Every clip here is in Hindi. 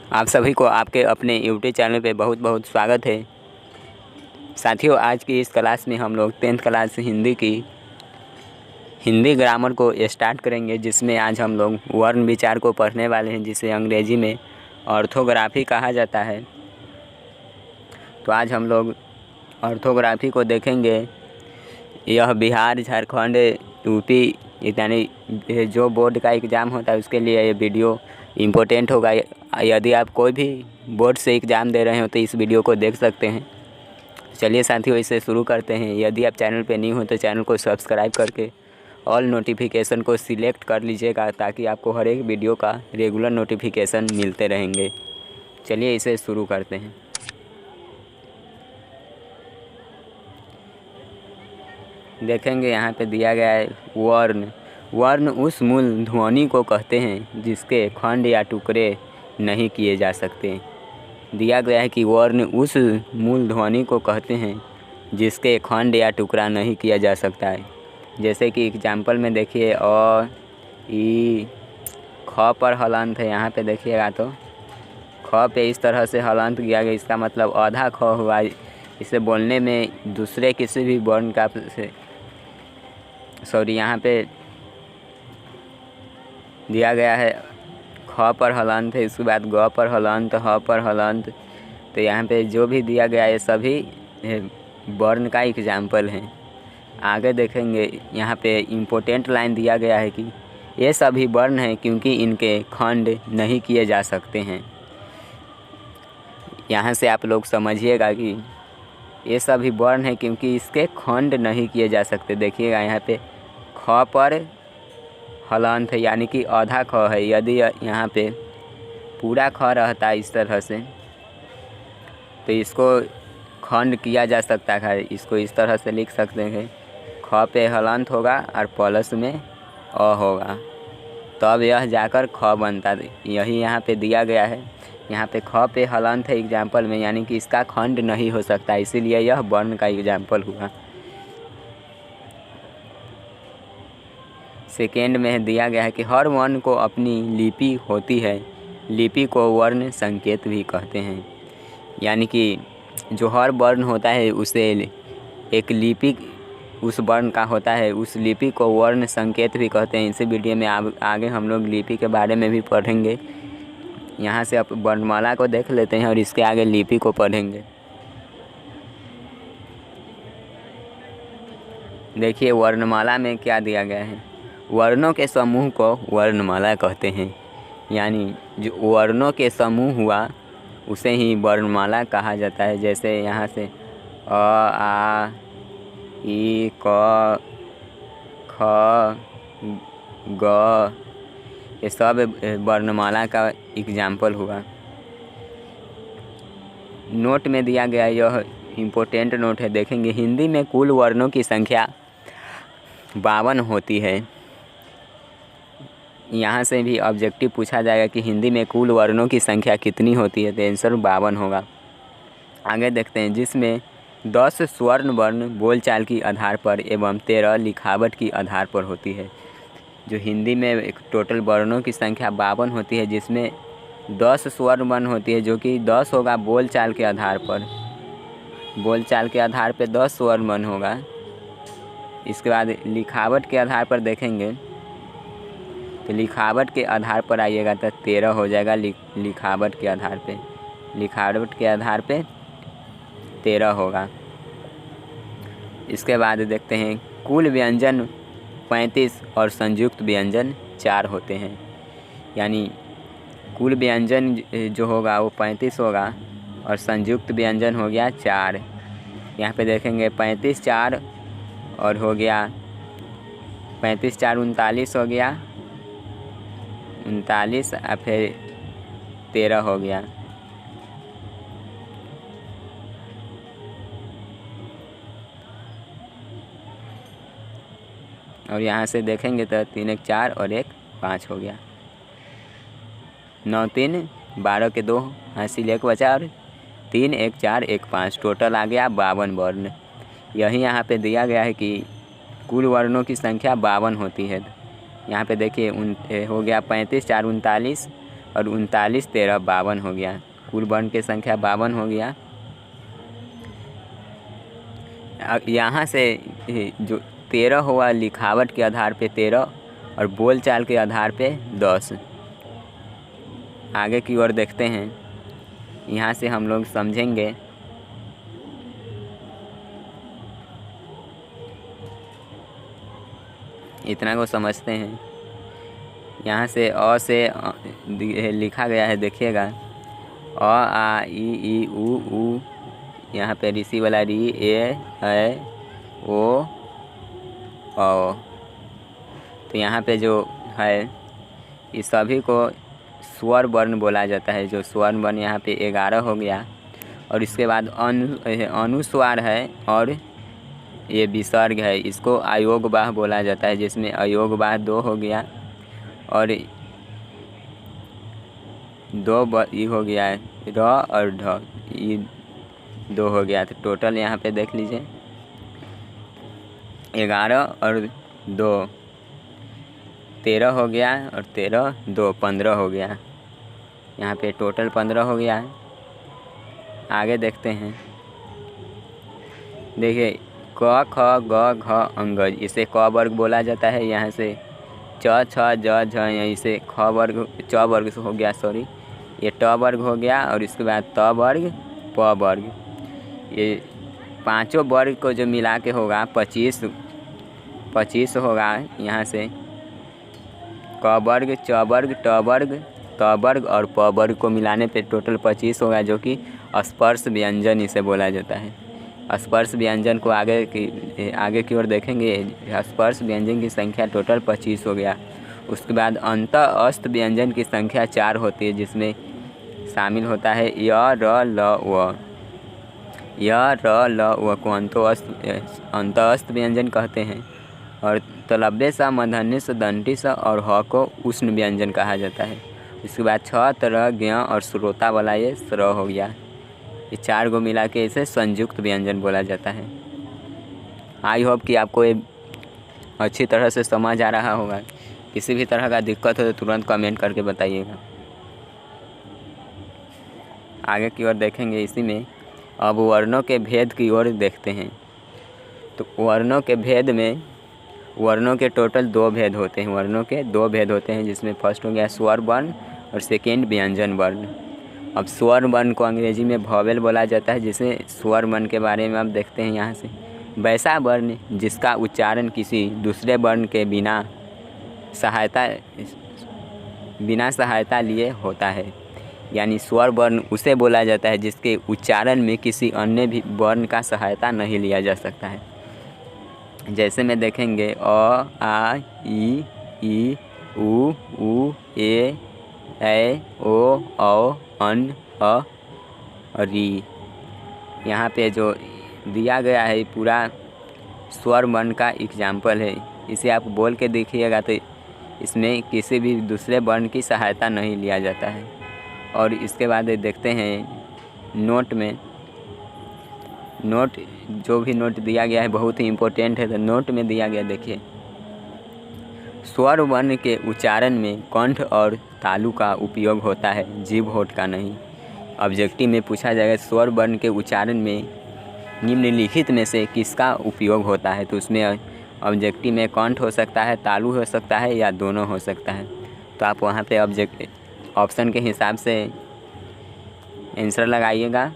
आप सभी को आपके अपने यूट्यूब चैनल पे बहुत बहुत स्वागत है। साथियों, आज की इस क्लास में हम लोग 10th क्लास हिंदी ग्रामर को स्टार्ट करेंगे, जिसमें आज हम लोग वर्ण विचार को पढ़ने वाले हैं, जिसे अंग्रेजी में ऑर्थोग्राफी कहा जाता है। तो आज हम लोग ऑर्थोग्राफी को देखेंगे। यह बिहार, झारखंड, यूपी यानी जो बोर्ड का एग्ज़ाम होता है उसके लिए ये वीडियो इम्पोर्टेंट होगा। यदि आप कोई भी बोर्ड से एग्ज़ाम दे रहे हो तो इस वीडियो को देख सकते हैं। चलिए साथियों, इसे शुरू करते हैं। यदि आप चैनल पे न्यू हो तो चैनल को सब्सक्राइब करके ऑल नोटिफिकेशन को सिलेक्ट कर लीजिएगा, ताकि आपको हर एक वीडियो का रेगुलर नोटिफिकेशन मिलते रहेंगे। चलिए इसे शुरू करते हैं। देखेंगे यहाँ पे दिया गया है वर्ण। वर्ण उस मूल ध्वनि को कहते हैं जिसके खंड या टुकड़े नहीं किए जा सकते। दिया गया है कि वर्ण उस मूल ध्वनि को कहते हैं जिसके खंड या टुकड़ा नहीं किया जा सकता है। जैसे कि एग्जाम्पल में देखिए, अ, ई, ख पर हलंत है। यहाँ पे देखिएगा तो ख पे इस तरह से हलंत किया गया, इसका मतलब आधा ख हुआ। इसे बोलने में दूसरे किसी भी वर्ण का यहाँ पे दिया गया है ख पर हलंत है, इसके बाद ग पर हलंत, ह पर हलंत। तो यहाँ पे जो भी दिया गया है सभी वर्ण का एग्जाम्पल है। आगे देखेंगे, यहाँ पे इम्पोर्टेंट लाइन दिया गया है कि ये सभी वर्ण हैं क्योंकि इनके खंड नहीं किए जा सकते हैं। यहाँ से आप लोग समझिएगा कि ये सभी वर्ण हैं क्योंकि इसके खंड नहीं किए जा सकते। देखिएगा यहाँ पे ख पर हलंत है, यानी कि आधा ख है। यदि यहाँ पे पूरा ख रहता है इस तरह से तो इसको खंड किया जा सकता है। इसको इस तरह से लिख सकते हैं, ख पे हलंत होगा और प्लस में अ होगा, तब यह जाकर ख बनता है। यही यहाँ पे दिया गया है। यहाँ पे ख पे हलंत है एग्जाम्पल में, यानी कि इसका खंड नहीं हो सकता, इसीलिए यह वर्ण का एग्जाम्पल हुआ। सेकेंड में दिया गया है कि हर वर्ण को अपनी लिपि होती है। लिपि को वर्ण संकेत भी कहते हैं, यानी कि जो हर वर्ण होता है उसे एक लिपि उस वर्ण का होता है, उस लिपि को वर्ण संकेत भी कहते हैं। इसी वीडियो में आगे हम लोग लिपि के बारे में भी पढ़ेंगे। यहाँ से आप वर्णमाला को देख लेते हैं और इसके आगे लिपि को पढ़ेंगे। देखिए वर्णमाला में क्या दिया गया है। वर्णों के समूह को वर्णमाला कहते हैं, यानी जो वर्णों के समूह हुआ उसे ही वर्णमाला कहा जाता है। जैसे यहाँ से अ, आ, ई, क, ख, ग, ये सब वर्णमाला का एग्जाम्पल हुआ। नोट में दिया गया, यह इम्पोर्टेंट नोट है। देखेंगे हिंदी में कुल वर्णों की संख्या 52 होती है। यहाँ से भी ऑब्जेक्टिव पूछा जाएगा कि हिंदी में कुल वर्णों की संख्या कितनी होती है, तो आंसर 52 होगा। आगे देखते हैं, जिसमें 10 स्वर्ण वर्ण बोलचाल की आधार पर एवं 13 लिखावट की आधार पर होती है। जो हिंदी में एक टोटल वर्णों की संख्या 52 होती है, जिसमें 10 स्वर्ण वर्ण होती है, जो कि 10 होगा बोलचाल के आधार पर। बोलचाल के आधार पर 10 स्वर्ण वर्ण होगा। इसके बाद लिखावट के आधार पर देखेंगे तो लिखावट के आधार पर आइएगा तो 13 हो जाएगा। लिखावट के आधार पे 13 होगा। इसके बाद देखते हैं, कुल व्यंजन 35 और संयुक्त व्यंजन 4 होते हैं। यानी कुल व्यंजन जो होगा वो 35 होगा और संयुक्त व्यंजन हो गया 4। यहाँ पे देखेंगे 35 4 और हो गया 35 4 39 हो गया, 39 और फिर 13 हो गया। और यहाँ से देखेंगे तो 3 1 4 और 1 5 हो गया। 9 3 12 के 2 हासिल 1 बचा और 3 1 4 1 5, टोटल आ गया 52 वर्ण। यही यहाँ पे दिया गया है कि कुल वर्णों की संख्या 52 होती है। यहाँ पे देखिए हो गया 35 4 39 और 39 13 52 हो गया। कुल वर्ण की संख्या 52 हो गया। यहाँ से जो 13 हुआ लिखावट के आधार पे 13 और बोलचाल के आधार पे 10। आगे की ओर देखते हैं। यहाँ से हम लोग समझेंगे इतना को समझते हैं। यहाँ से अ से लिखा गया है, देखिएगा अ आ ई उ यहाँ पे ऋषि वाला री ए ओ औ। तो यहाँ पे जो है इस सभी को स्वर वर्ण बोला जाता है। जो स्वर वर्ण यहाँ पे 11 हो गया। और इसके बाद अनुस्वार है और ये विसर्ग है, इसको अयोगवाह बोला जाता है, जिसमें अयोगवाह 2 हो गया और 2 ये हो गया है र और ढ, ये 2 हो गया। तो टोटल यहाँ पे देख लीजिए 11 और 2 13 हो गया और 13 2 15 हो गया। यहाँ पे टोटल 15 हो गया है। आगे देखते हैं। देखिए क ख ग घ अंगज, इसे क वर्ग बोला जाता है। यहाँ से च छ ज झ, यहीं से ख वर्ग च वर्ग हो गया, सॉरी ये ट वर्ग हो गया। और इसके बाद त वर्ग प वर्ग, ये पांचों वर्ग को जो मिला के होगा 25 होगा। यहाँ से क वर्ग च वर्ग ट वर्ग त वर्ग और प वर्ग को मिलाने पे टोटल 25 होगा, जो कि स्पर्श व्यंजन इसे बोला जाता है। स्पर्श व्यंजन को आगे की ओर देखेंगे। स्पर्श व्यंजन की संख्या टोटल 25 हो गया। उसके बाद अंत अस्त व्यंजन की संख्या 4 होती है, जिसमें शामिल होता है य र ल व। य र ल व को अंत अस्त व्यंजन कहते हैं। और तलव्य सा, मूर्धन्य सा, दंती सा और ह को उष्ण व्यंजन कहा जाता है। इसके बाद छ तर ज्ञ और श्रोता वाला ये स्र हो गया। ये 4 को मिला के इसे संयुक्त व्यंजन बोला जाता है। आई होप कि आपको ये अच्छी तरह से समझ आ रहा होगा। किसी भी तरह का दिक्कत हो तो तुरंत कमेंट करके बताइएगा। आगे की ओर देखेंगे। इसी में अब वर्णों के भेद की ओर देखते हैं। तो वर्णों के भेद में वर्णों के टोटल 2 भेद होते हैं। वर्णों के 2 भेद होते हैं, जिसमें फर्स्ट हो गया स्वर वर्ण और सेकेंड व्यंजन वर्ण। अब स्वर वर्ण को अंग्रेजी में वॉवेल बोला जाता है। जिसे स्वर वर्ण के बारे में अब देखते हैं। यहाँ से वैसा वर्ण जिसका उच्चारण किसी दूसरे वर्ण के बिना सहायता लिए होता है, यानी स्वर वर्ण उसे बोला जाता है जिसके उच्चारण में किसी अन्य भी वर्ण का सहायता नहीं लिया जा सकता है। जैसे में देखेंगे अ आ ई उ ए ओ अन अ री। यहाँ पे जो दिया गया है पूरा स्वर वर्ण का एग्जाम्पल है। इसे आप बोल के देखिएगा तो इसमें किसी भी दूसरे वर्ण की सहायता नहीं लिया जाता है। और इसके बाद देखते हैं नोट में। नोट जो भी नोट दिया गया है बहुत ही इम्पोर्टेंट है। तो नोट में दिया गया देखिए, स्वर वर्ण के उच्चारण में कंठ और तालु का उपयोग होता है, जीभ होठ का नहीं। ऑब्जेक्टिव में पूछा जाएगा स्वर वर्ण के उच्चारण में निम्नलिखित में से किसका उपयोग होता है, तो उसमें ऑब्जेक्टिव में कंठ हो सकता है, तालु हो सकता है या दोनों हो सकता है। तो आप वहाँ पे ऑप्शन के हिसाब से आंसर लगाइएगा।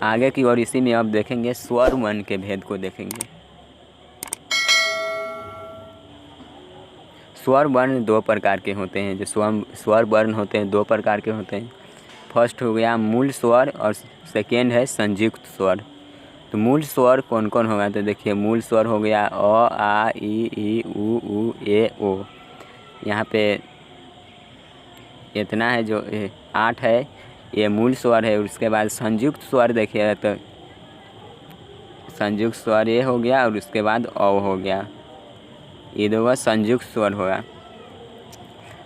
आगे की ओर इसी में अब देखेंगे स्वर वर्ण के भेद को देखेंगे। स्वर वर्ण 2 प्रकार के होते हैं। जो स्वर वर्ण होते हैं 2 प्रकार के होते हैं। फर्स्ट हो गया मूल स्वर और सेकेंड है संयुक्त स्वर। तो मूल स्वर कौन कौन होगा, तो देखिए मूल स्वर हो गया अ आ ई उ ए ओ। यहाँ पे इतना है जो 8 है, ये मूल स्वर है। उसके बाद संयुक्त स्वर देखिएगा तो संयुक्त स्वर ये हो गया और उसके बाद अ हो गया, ये 2 संयुक्त स्वर होगा।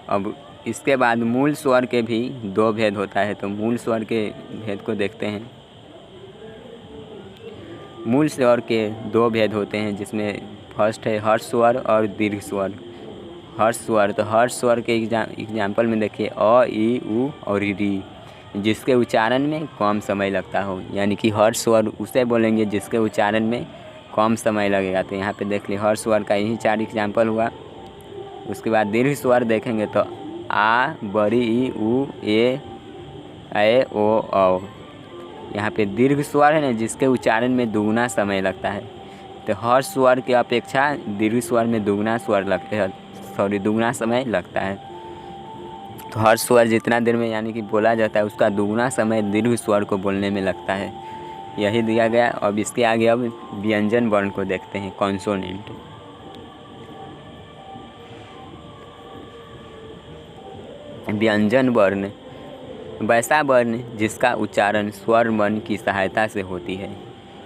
अब इसके बाद मूल स्वर के भी 2 भेद होता है। तो मूल स्वर के भेद को देखते हैं। मूल स्वर के 2 भेद होते हैं, जिसमें फर्स्ट है हर्ष स्वर और दीर्घ स्वर। हर्ष स्वर, तो हर्ष स्वर के एग्जाम्पल में देखिए अ, ई, उ और री, जिसके उच्चारण में कम समय लगता हो, यानी कि हर्ष स्वर उसे बोलेंगे जिसके उच्चारण में कम समय लगेगा। तो यहाँ पे देख लिए हर्ष स्वर का यही 4 एग्जाम्पल हुआ। उसके बाद दीर्घ स्वर देखेंगे तो आ, बड़ी, ई, उ, ए, ओ, औ। यहाँ पे दीर्घ स्वर है ना, जिसके उच्चारण में दुगुना समय लगता है। तो हर्ष स्वर की अपेक्षा दीर्घ स्वर में दुगुना समय लगता है। तो हर्ष स्वर जितना देर में यानी कि बोला जाता है, उसका दुगुना समय दीर्घ स्वर को बोलने में लगता है। यही दिया गया। अब इसके आगे अब व्यंजन वर्ण को देखते हैं, कॉन्सोनेंट। व्यंजन वर्ण वैसा वर्ण जिसका उच्चारण स्वर वर्ण की सहायता से होती है,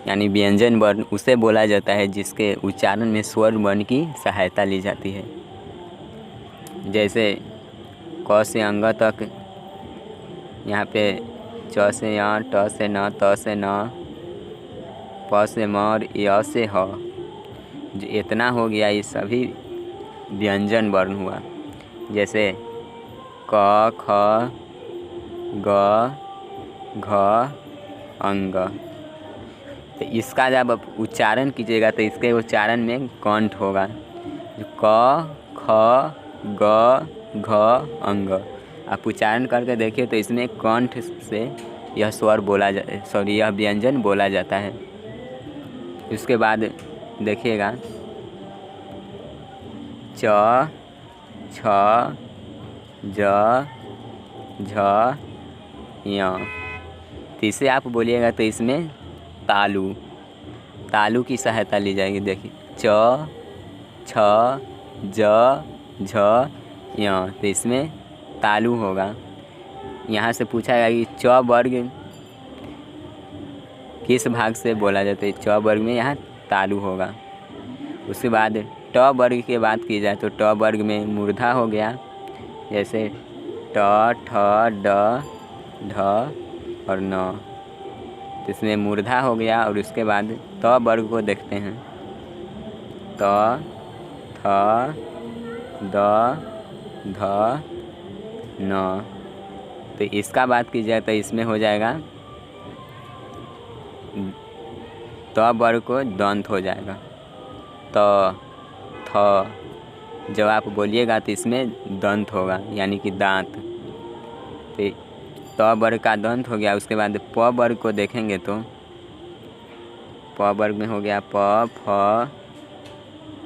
यानी व्यंजन वर्ण उसे बोला जाता है जिसके उच्चारण में स्वर वर्ण की सहायता ली जाती है। जैसे क से अंग तक, यहाँ पे च से य, ट से न, त से न, प से म और य से ह, जो इतना हो गया, ये सभी व्यंजन वर्ण हुआ। जैसे क, ख, ग, घ, अंग। तो इसका जब आप उच्चारण कीजिएगा तो इसके उच्चारण में कंठ होगा। क, ख, ग, घ, अंग। आप उच्चारण करके देखिए तो इसमें कंठ से यह स्वर यह व्यंजन बोला जाता है। उसके बाद देखिएगा च, छ, ज, झ, य। तो इसे आप बोलिएगा तो इसमें तालु की सहायता ली जाएगी। देखिए च, छ, ज, झ, य। तो इसमें तालु होगा। यहाँ से पूछा गया कि च वर्ग किस भाग से बोला जाता है, च वर्ग में यहाँ तालु होगा। उसके बाद ट वर्ग की बात की जाए तो ट वर्ग में मूर्धा हो गया। जैसे ट, ठ, ड, ढ और न। तो इसमें मूर्धा हो गया। और उसके बाद त वर्ग को देखते हैं, त, थ, द, ध, न। तो इसका बात की जाए तो इसमें हो जाएगा त वर्ग को दंत हो जाएगा, त, थ। जब आप बोलिएगा तो इसमें दंत होगा, यानी कि दांत। तो त वर्ग का दंत हो गया। उसके बाद प वर्ग को देखेंगे तो प वर्ग में हो गया प, फ,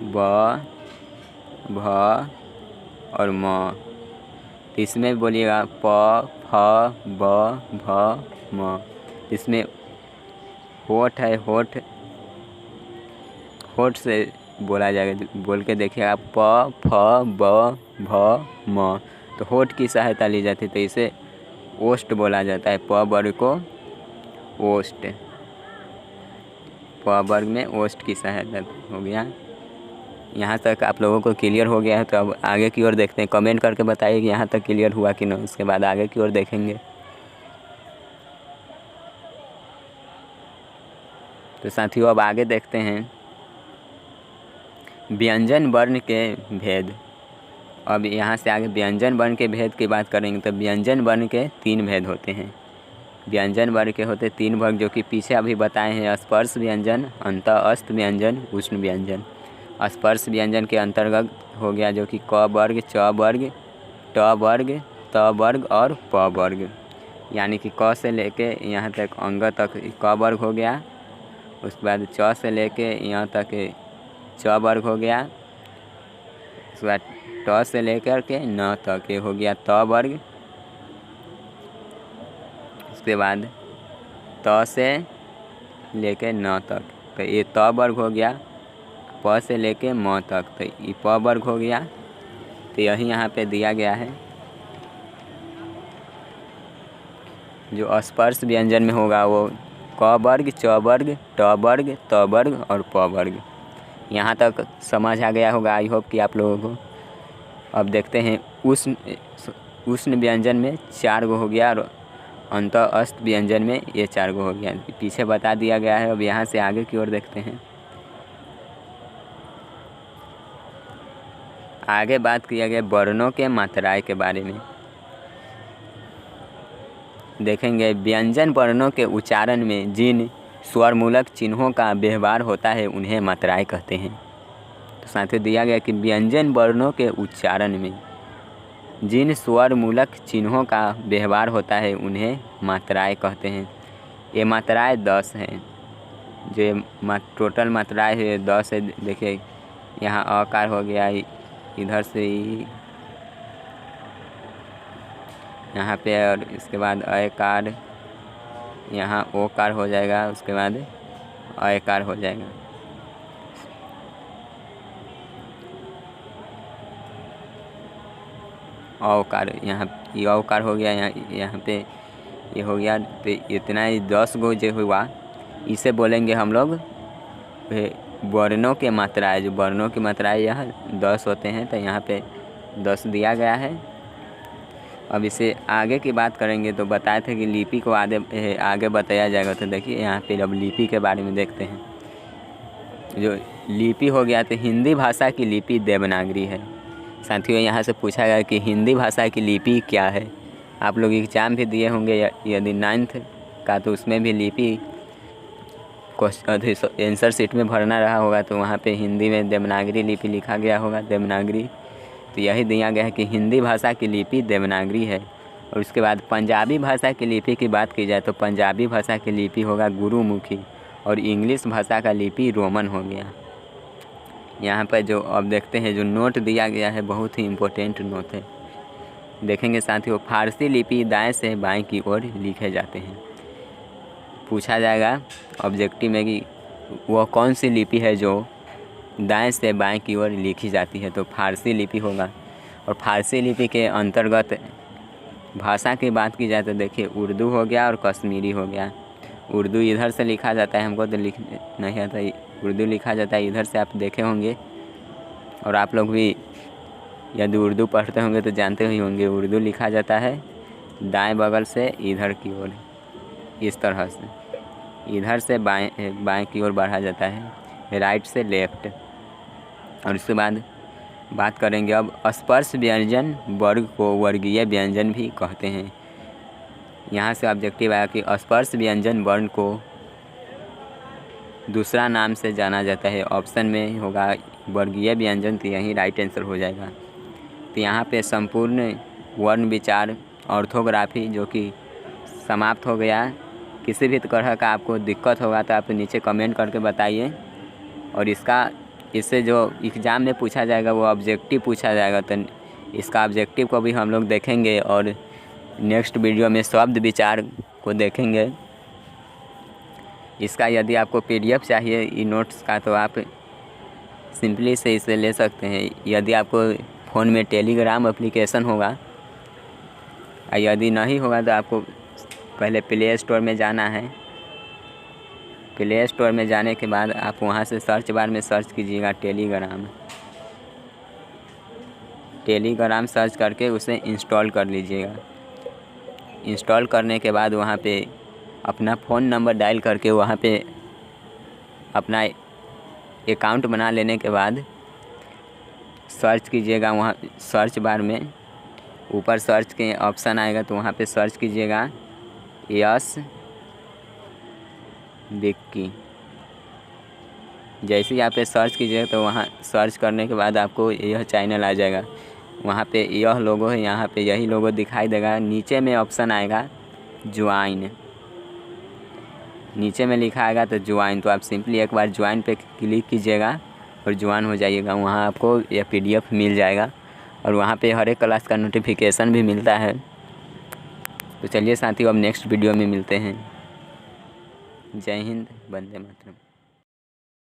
ब, भ और म। तो इसमें बोलिएगा प, फ, ब, भ, म। इसमें होठ है, होठ से बोला जाएगा। बोल के देखिएगा प, फ, ब, भ, म। तो होठ की सहायता ली जाती है। तो इसे ओष्ठ बोला जाता है। प वर्ग को ओष्ठ, प वर्ग में ओष्ठ की सहायता हो गया। यहाँ तक आप लोगों को क्लियर हो गया है। तो अब आगे की ओर देखते हैं। कमेंट करके बताइए कि यहाँ तक क्लियर हुआ कि नहीं। उसके बाद आगे की ओर देखेंगे। तो साथियों अब आगे देखते हैं व्यंजन वर्ण के भेद। अब यहाँ से आगे व्यंजन वर्ण के भेद की बात करेंगे। तो व्यंजन वर्ण के 3 भेद होते हैं। व्यंजन वर्ण के होते 3 वर्ग, जो कि पीछे अभी बताए हैं। स्पर्श व्यंजन, अंतःस्थ व्यंजन, उष्ण व्यंजन। स्पर्श व्यंजन के अंतर्गत हो गया जो कि क वर्ग, च वर्ग, ट वर्ग, त वर्ग और प वर्ग, यानी कि क से लेके यहाँ तक अंग तक क वर्ग हो गया। उसके बाद च से लेके यहाँ तक च वर्ग हो गया। उसके बाद ट से लेकर के न तक ये हो गया त वर्ग। उसके बाद त से लेके न तक तो ये त वर्ग हो गया। प से लेके म तक तो ये प वर्ग हो गया। तो यही यहाँ पे दिया गया है। जो स्पर्श व्यंजन में होगा वो क वर्ग, च वर्ग, ट वर्ग, त वर्ग और प वर्ग। यहाँ तक समझ आ गया होगा, आई होप कि आप लोगों को। अब देखते हैं उष्ण व्यंजन में 4 गो हो गया और अंतःस्थ व्यंजन में ये 4 गो हो गया। पीछे बता दिया गया है। अब यहाँ से आगे की ओर देखते हैं। आगे बात किया गया वर्णों के मात्राएं के बारे में। देखेंगे व्यंजन वर्णों के उच्चारण में जिन स्वरमूलक चिन्हों का व्यवहार होता है उन्हें मात्राएं कहते हैं। तो साथियों दिया गया कि व्यंजन वर्णों के उच्चारण में जिन स्वरमूलक चिन्हों का व्यवहार होता है उन्हें मात्राएं कहते हैं। ये मात्राएं 10 हैं। जो टोटल मात्राएं है 10 है। देखिए यहाँ अकार हो गया, इधर से यहाँ पे, और इसके बाद अकार, यहाँ ओकार हो जाएगा, उसके बाद अकार हो जाएगा। औकार, यहाँ औकार हो गया, यहाँ पे ये हो गया। तो इतना ही 10 गो जो हुआ, इसे बोलेंगे हम लोग वर्णों के मात्राएं। जो वर्णों की मात्राएं यहाँ 10 होते हैं, तो यहाँ पे 10 दिया गया है। अब इसे आगे की बात करेंगे तो बताए थे कि लिपि को आगे बताया जाएगा। तो देखिए यहाँ पे अब लिपि के बारे में देखते हैं। जो लिपि हो गया, तो हिंदी भाषा की लिपि देवनागरी है। साथियों यहाँ से पूछा गया कि हिंदी भाषा की लिपि क्या है। आप लोग एग्ज़ाम भी दिए होंगे यदि 9th का, तो उसमें भी लिपि आंसर शीट में भरना रहा होगा, तो वहाँ पे हिंदी में देवनागरी लिपि लिखा गया होगा, देवनागरी। तो यही दिया गया है कि हिंदी भाषा की लिपि देवनागरी है। और उसके बाद पंजाबी भाषा की लिपि की बात की जाए तो पंजाबी भाषा की लिपि होगा गुरुमुखी, और इंग्लिश भाषा का लिपि रोमन हो गया। यहाँ पर जो अब देखते हैं जो नोट दिया गया है, बहुत ही इम्पोर्टेंट नोट है। देखेंगे साथियों, फारसी लिपि दाएं से बाएं की ओर लिखे जाते हैं। पूछा जाएगा ऑब्जेक्टिव में कि वह कौन सी लिपि है जो दाएं से बाएं की ओर लिखी जाती है, तो फारसी लिपि होगा। और फारसी लिपि के अंतर्गत भाषा की बात की जाए तो देखिए उर्दू हो गया और कश्मीरी हो गया। उर्दू इधर से लिखा जाता है, हमको तो लिख नहीं आता, उर्दू लिखा जाता है इधर से, आप देखे होंगे। और आप लोग भी यदि उर्दू पढ़ते होंगे तो जानते ही होंगे, उर्दू लिखा जाता है दाएं बगल से इधर की ओर, इस तरह से इधर से बाएं की ओर बढ़ा जाता है, राइट से लेफ्ट। और उसके बाद बात करेंगे अब स्पर्श व्यंजन वर्ग को वर्गीय व्यंजन भी कहते हैं। यहाँ से ऑब्जेक्टिव आया कि स्पर्श व्यंजन वर्ण को दूसरा नाम से जाना जाता है। ऑप्शन में होगा वर्गीय व्यंजन, तो यही राइट आंसर हो जाएगा। तो यहाँ पे संपूर्ण वर्ण विचार ऑर्थोग्राफी जो कि समाप्त हो गया। किसी भी तरह का आपको दिक्कत होगा तो आप नीचे कमेंट करके बताइए। और इससे जो एग्ज़ाम में पूछा जाएगा वो ऑब्जेक्टिव पूछा जाएगा, तो इसका ऑब्जेक्टिव को भी हम लोग देखेंगे। और नेक्स्ट वीडियो में शब्द विचार को देखेंगे। इसका यदि आपको PDF चाहिए ई नोट्स का, तो आप सिंपली से इसे ले सकते हैं। यदि आपको फ़ोन में टेलीग्राम एप्लीकेशन होगा, यदि नहीं होगा तो आपको पहले प्ले स्टोर में जाना है। प्ले स्टोर में जाने के बाद आप वहां से सर्च बार में सर्च कीजिएगा टेलीग्राम सर्च करके उसे इंस्टॉल कर लीजिएगा। इंस्टॉल करने के बाद वहां पे अपना फ़ोन नंबर डायल करके वहां पे अपना अकाउंट बना लेने के बाद सर्च कीजिएगा। वहाँ सर्च बार में ऊपर सर्च के ऑप्शन आएगा, तो वहाँ पे सर्च कीजिएगा यस विक्की। जैसे ही आप पे सर्च कीजिएगा तो वहाँ सर्च करने के बाद आपको यह चैनल आ जाएगा। वहाँ पे यह लोगो है, यहाँ पे यही लोगो दिखाई देगा। नीचे में ऑप्शन आएगा ज्वाइन, नीचे में लिखा आएगा तो ज्वाइन, तो आप सिंपली एक बार ज्वाइन पे क्लिक कीजिएगा और ज्वाइन हो जाइएगा। वहाँ आपको यह PDF मिल जाएगा और वहाँ पे हर एक क्लास का नोटिफिकेशन भी मिलता है। तो चलिए साथियों, अब नेक्स्ट वीडियो में मिलते हैं। जय हिंद, वंदे मातरम।